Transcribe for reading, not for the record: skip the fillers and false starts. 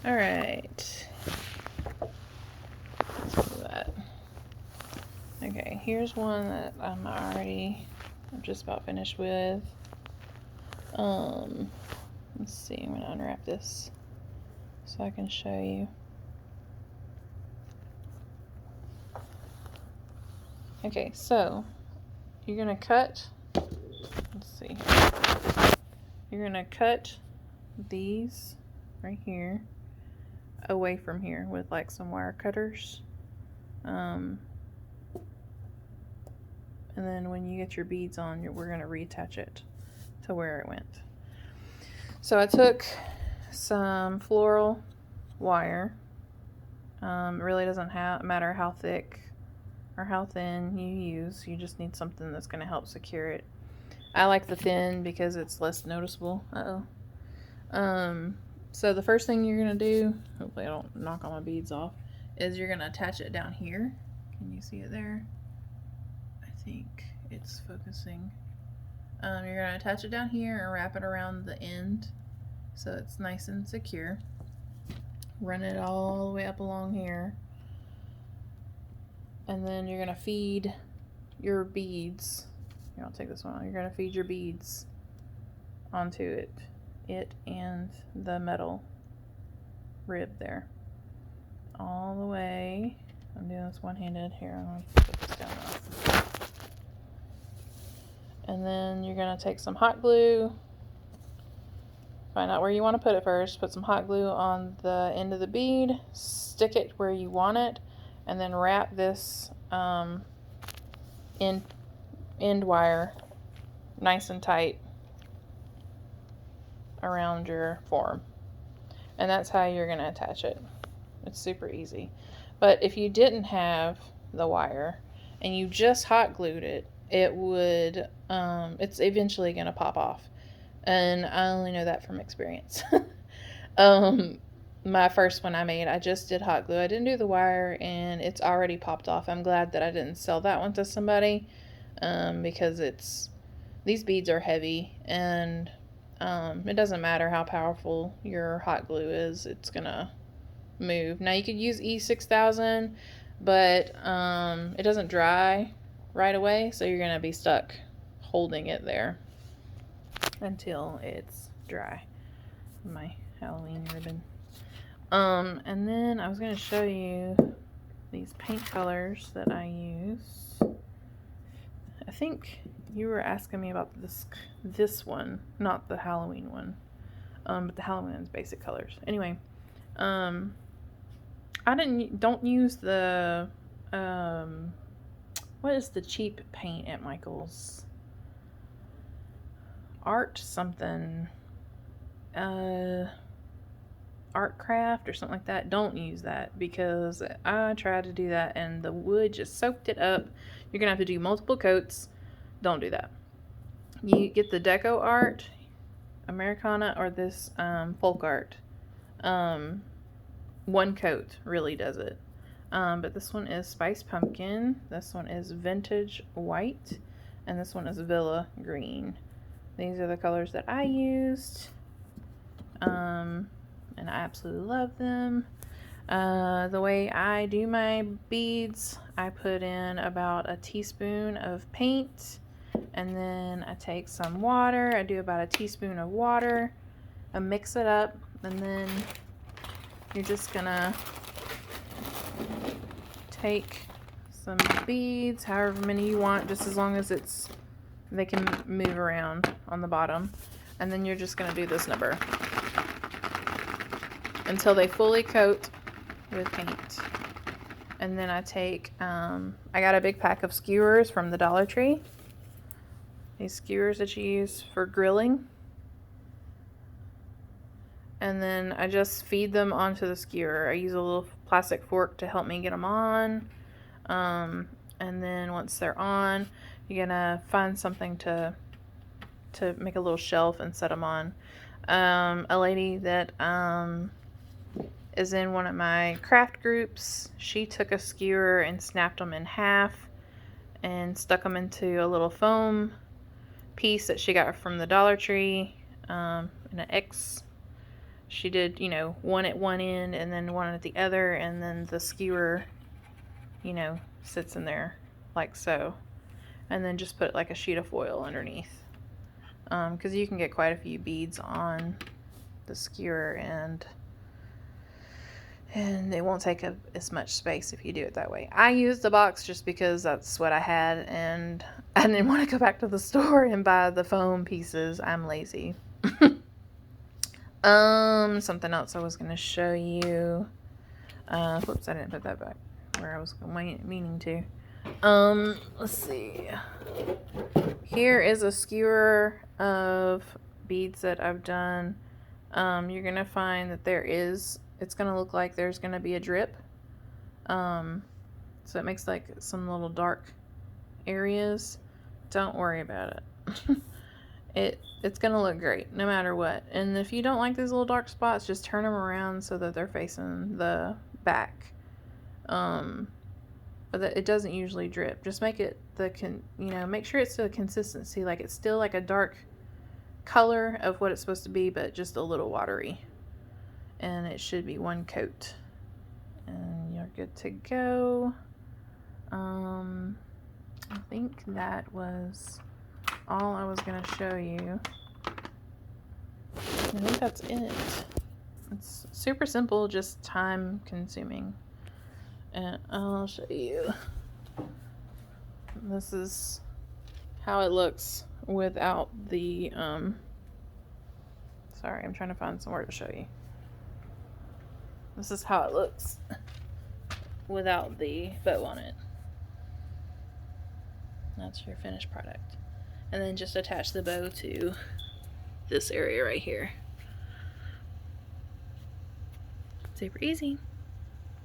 All right. Let's do that. Okay, here's one that I'm just about finished with. Let's see, I'm gonna unwrap this so I can show you. Okay, so you're gonna cut, let's see, you're gonna cut these right here away from here with like some wire cutters. And then when you get your beads on, we're gonna reattach it to where it went. So I took some floral wire. It really doesn't matter how thick or how thin you use. You just need something that's going to help secure it. I like the thin because it's less noticeable. So the first thing you're going to do, hopefully I don't knock all my beads off, is you're going to attach it down here. Can you see it there? I think it's focusing. You're going to attach it down here and wrap it around the end so it's nice and secure. Run it all the way up along here. And then you're going to feed your beads. Here, I'll take this one. You're going to feed your beads onto it and the metal rib there. All the way. I'm doing this one-handed. Here, I'm going to put this down now. And then you're going to take some hot glue. Find out where you want to put it first. Put some hot glue on the end of the bead. Stick it where you want it. And then wrap this end wire nice and tight around your form. And that's how you're going to attach it. It's super easy. But if you didn't have the wire and you just hot glued it, it would, it's eventually going to pop off. And I only know that from experience. My first one I made, I just did hot glue. I didn't do the wire, and it's already popped off. I'm glad that I didn't sell that one to somebody, because these beads are heavy, and it doesn't matter how powerful your hot glue is, it's gonna move. Now you could use E6000, but it doesn't dry right away, so you're gonna be stuck holding it there until it's dry. My Halloween ribbon. And then I was going to show you these paint colors that I use. I think you were asking me about this one, not the Halloween one. But the Halloween one's basic colors. Anyway, I don't use the what is the cheap paint at Michael's? Art something. Art craft or something like that. Don't use that because I tried to do that and the wood just soaked it up. You're gonna have to do multiple coats. Don't do that. You get the Deco Art, Americana, or this folk art. One coat really does it. But this one is Spice Pumpkin, this one is Vintage White, and this one is Villa Green. These are the colors that I used. And I absolutely love them. The way I do my beads, I put in about a teaspoon of paint, and then I take some water. I do about a teaspoon of water. I mix it up, and then you're just gonna take some beads, however many you want, just as long as they can move around on the bottom. And then you're just gonna do this number until they fully coat with paint. And then I take, I got a big pack of skewers from the Dollar Tree. These skewers that you use for grilling. And then I just feed them onto the skewer. I use a little plastic fork to help me get them on. And then once they're on, you're gonna find something to make a little shelf and set them on. A lady that is in one of my craft groups, she took a skewer and snapped them in half and stuck them into a little foam piece that she got from the Dollar Tree in an X she did, you know, one at one end and then one at the other, and then the skewer, you know, sits in there like so. And then just put like a sheet of foil underneath. Because you can get quite a few beads on the skewer, and it won't take up as much space if you do it that way. I used the box just because that's what I had, and I didn't want to go back to the store and buy the foam pieces. I'm lazy. Something else I was going to show you. Whoops, I didn't put that back where I was meaning to. Let's see. Here is a skewer of beads that I've done. You're going to find that it's going to look like there's going to be a drip. So it makes like some little dark areas. Don't worry about it. It's going to look great no matter what. And if you don't like these little dark spots, just turn them around so that they're facing the back. But it doesn't usually drip. Just make it make sure it's the consistency, like it's still like a dark color of what it's supposed to be, but just a little watery. And it should be one coat. And you're good to go. I think that was all I was going to show you. I think that's it. It's super simple, just time consuming. And I'll show you. This is how it looks without the, sorry, I'm trying to find somewhere to show you. This is how it looks without the bow on it. That's your finished product. And then just attach the bow to this area right here. Super easy.